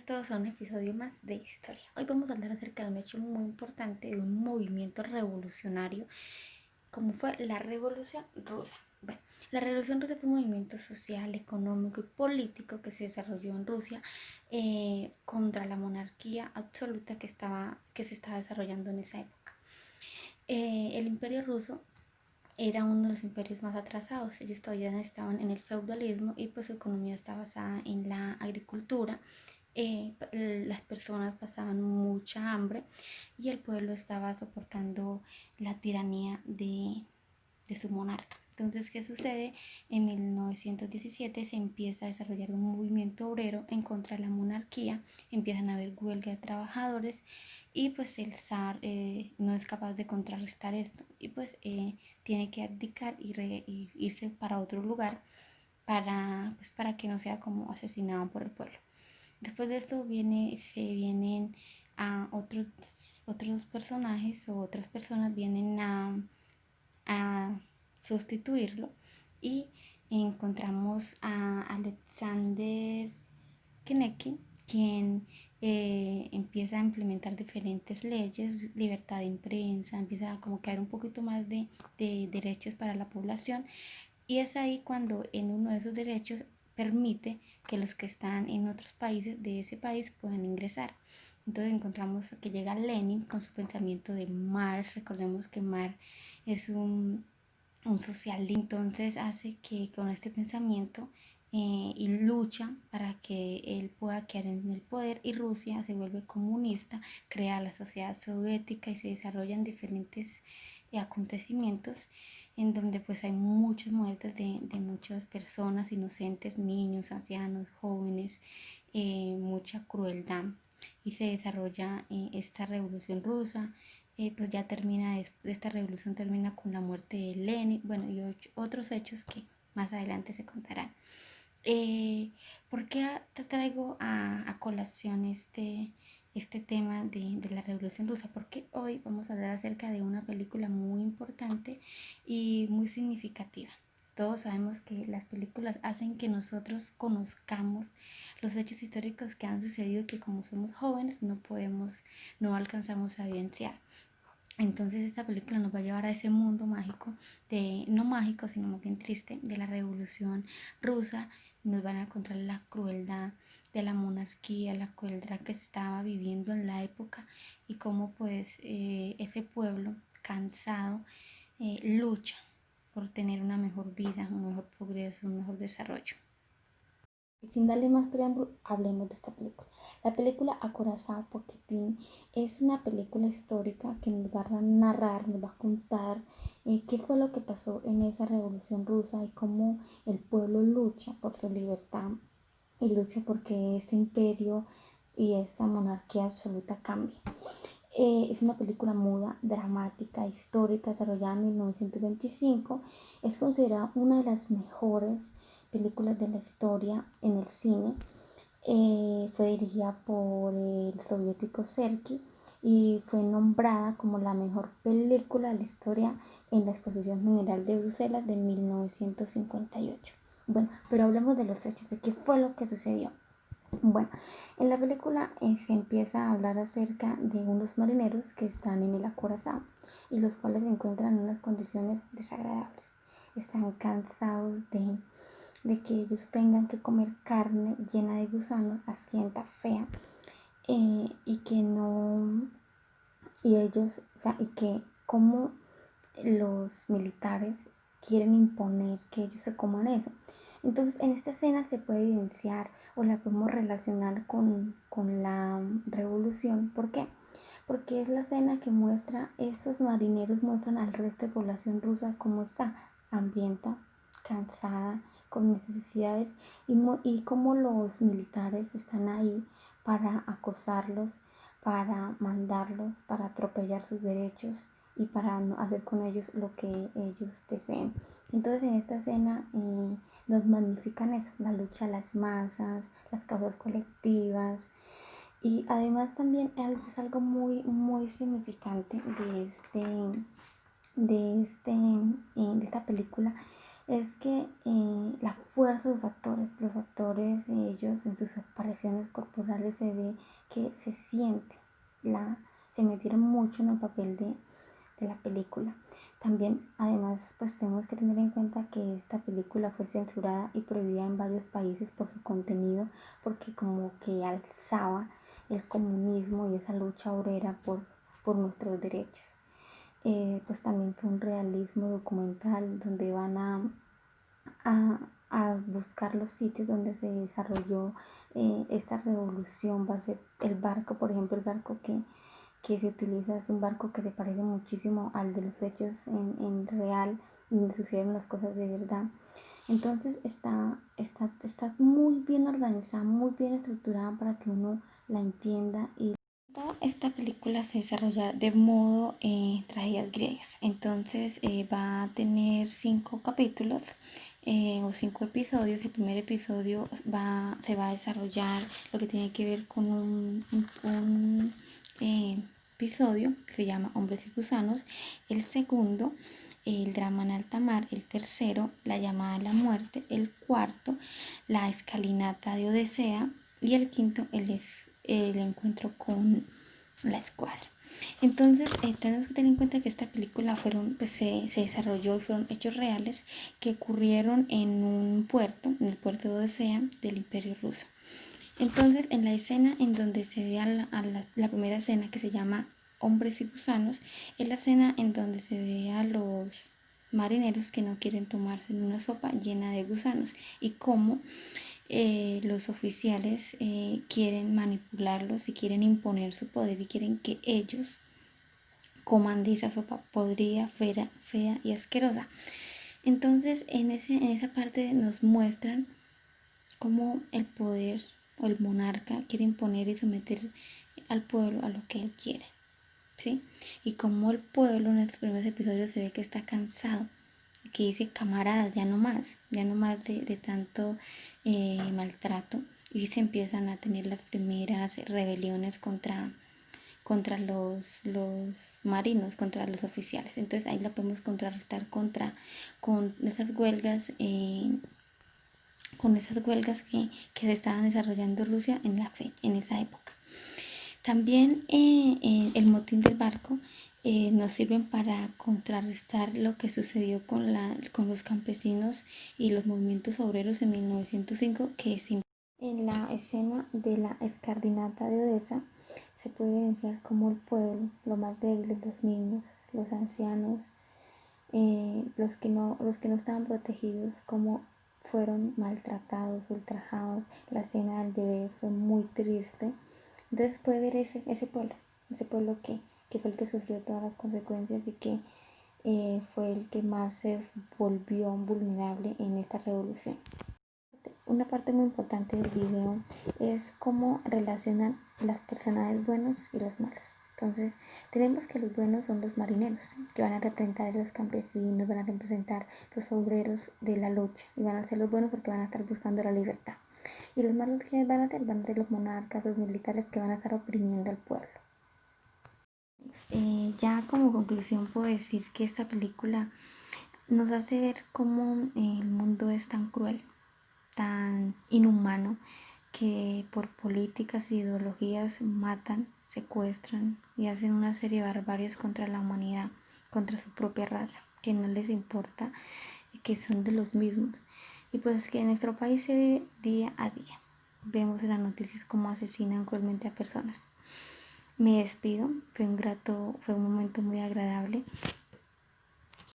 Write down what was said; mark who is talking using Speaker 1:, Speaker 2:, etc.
Speaker 1: bienvenidos todos a un episodio más de historia. Hoy vamos a hablar acerca de un hecho muy importante, de un movimiento revolucionario, como fue la Revolución Rusa. Bueno, la Revolución Rusa fue un movimiento social, económico y político que se desarrolló en Rusia contra la monarquía absoluta que se estaba desarrollando en esa época. El Imperio Ruso era uno de los imperios más atrasados. Ellos todavía estaban en el feudalismo y pues su economía está basada en la agricultura. Las personas pasaban mucha hambre y el pueblo estaba soportando la tiranía de su monarca. Entonces, ¿qué sucede? En 1917 se empieza a desarrollar un movimiento obrero en contra de la monarquía, empiezan a haber huelga de trabajadores y pues el zar no es capaz de contrarrestar esto y pues tiene que abdicar y irse para otro lugar para que no sea como asesinado por el pueblo. Después de esto se vienen a otros personajes o otras personas vienen a sustituirlo y encontramos a Alexander Kenecky, quien empieza a implementar diferentes leyes, libertad de imprensa, empieza a como que haber un poquito más de derechos para la población y es ahí cuando en uno de esos derechos permite que los que están en otros países de ese país puedan ingresar. Entonces encontramos que llega Lenin con su pensamiento de Marx. Recordemos que Marx es un socialista, entonces hace que con este pensamiento y lucha para que él pueda quedar en el poder y Rusia se vuelve comunista, crea la sociedad soviética y se desarrollan diferentes acontecimientos en donde pues hay muchas muertes de muchas personas inocentes, niños, ancianos, jóvenes, mucha crueldad y se desarrolla esta revolución rusa. Pues ya termina, esta revolución termina con la muerte de Lenin, bueno, y otros hechos que más adelante se contarán. ¿Por qué te traigo a colación este tema de la Revolución Rusa? Porque hoy vamos a hablar acerca de una película muy importante y muy significativa. Todos sabemos que las películas hacen que nosotros conozcamos los hechos históricos que han sucedido y que como somos jóvenes no alcanzamos a evidenciar. Entonces esta película nos va a llevar a ese mundo mágico, no mágico, sino más bien triste, de la Revolución Rusa. Nos van a encontrar la crueldad de la monarquía, la crueldad que se estaba viviendo en la época y cómo pues ese pueblo cansado lucha por tener una mejor vida, un mejor progreso, un mejor desarrollo. Y sin darle más preámbulo, hablemos de esta película. La película Acorazado Poquetín es una película histórica que nos va a narrar, nos va a contar qué fue lo que pasó en esa revolución rusa y cómo el pueblo lucha por su libertad y lucha porque este imperio y esta monarquía absoluta cambie. Es una película muda, dramática, histórica, desarrollada en 1925. Es considerada una de las mejores películas de la historia en el cine. Fue dirigida por el soviético Serki y fue nombrada como la mejor película de la historia en la Exposición General de Bruselas de 1958. Bueno, pero hablemos de los hechos, de qué fue lo que sucedió. Bueno, en la película se empieza a hablar acerca de unos marineros que están en el acorazado y los cuales se encuentran en unas condiciones desagradables. Están cansados de que ellos tengan que comer carne llena de gusanos, asquienta, fea, y que no, y ellos, o sea, y que como los militares quieren imponer que ellos se coman eso. Entonces en esta escena se puede evidenciar o la podemos relacionar con la revolución. ¿Por qué? Porque es la escena que muestra, esos marineros muestran al resto de población rusa cómo está, hambrienta, cansada, con necesidades y cómo los militares están ahí para acosarlos, para mandarlos, para atropellar sus derechos y para no hacer con ellos lo que ellos deseen. Entonces en esta escena nos magnifican eso, la lucha a las masas, las causas colectivas y además también es algo muy significante de esta película es que la fuerza de los actores, ellos en sus expresiones corporales se ve que se siente, se metieron mucho en el papel de la película. También, además, pues tenemos que tener en cuenta que esta película fue censurada y prohibida en varios países por su contenido, porque como que alzaba el comunismo y esa lucha obrera por nuestros derechos. Pues también fue un realismo documental donde van a, a buscar los sitios donde se desarrolló esta revolución. Va a ser el barco, por ejemplo, el barco que se utiliza es un barco que se parece muchísimo al de los hechos en real, donde sucedieron las cosas de verdad. Entonces está muy bien organizada, muy bien estructurada para que uno la entienda. Y toda esta película se desarrolla de modo tragedias griegas. Entonces va a tener 5 capítulos o 5 episodios. El primer episodio se va a desarrollar lo que tiene que ver con un episodio que se llama Hombres y Gusanos. El segundo, el drama en alta mar. El tercero, la llamada a la muerte. El cuarto, la escalinata de Odisea. Y el quinto, el encuentro con la escuadra. Entonces tenemos que tener en cuenta que esta película se desarrolló y fueron hechos reales que ocurrieron en un puerto, en el puerto de Odisea del Imperio Ruso. Entonces, en la escena en donde se ve la primera escena, que se llama Hombres y Gusanos, es la escena en donde se ve a los marineros que no quieren tomarse una sopa llena de gusanos y cómo los oficiales quieren manipularlos y quieren imponer su poder y quieren que ellos coman de esa sopa podrida, fea y asquerosa. Entonces, en esa parte nos muestran cómo el poder o el monarca quiere imponer y someter al pueblo a lo que él quiere, ¿sí? Y cómo el pueblo en estos primeros episodios se ve que está cansado, que dice: camaradas, ya no más de tanto maltrato, y se empiezan a tener las primeras rebeliones contra los marinos, contra los oficiales. Entonces ahí la podemos contrarrestar con esas huelgas que se estaban desarrollando en Rusia en esa época. También el motín del barco nos sirven para contrarrestar lo que sucedió con los campesinos y los movimientos obreros en 1905, que en la escena de la escardinata de Odessa se puede evidenciar cómo el pueblo, los más débiles, los niños, los ancianos, los que no estaban protegidos, como fueron maltratados, ultrajados. La escena del bebé fue muy triste. Entonces puede ver ese pueblo que fue el que sufrió todas las consecuencias y que fue el que más se volvió vulnerable en esta revolución. Una parte muy importante del video es cómo relacionan las personajes buenos y los malos. Entonces, tenemos que los buenos son los marineros, que van a representar a los campesinos, van a representar los obreros de la lucha, y van a ser los buenos porque van a estar buscando la libertad. Y los malos, ¿quiénes van a ser? Van a ser los monarcas, los militares, que van a estar oprimiendo al pueblo. Ya como conclusión puedo decir que esta película nos hace ver cómo el mundo es tan cruel, tan inhumano, que por políticas e ideologías matan, secuestran y hacen una serie de barbaries contra la humanidad, contra su propia raza, que no les importa, que son de los mismos. Y pues que en nuestro país se vive día a día. Vemos en las noticias cómo asesinan cruelmente a personas. Me despido, fue un momento muy agradable.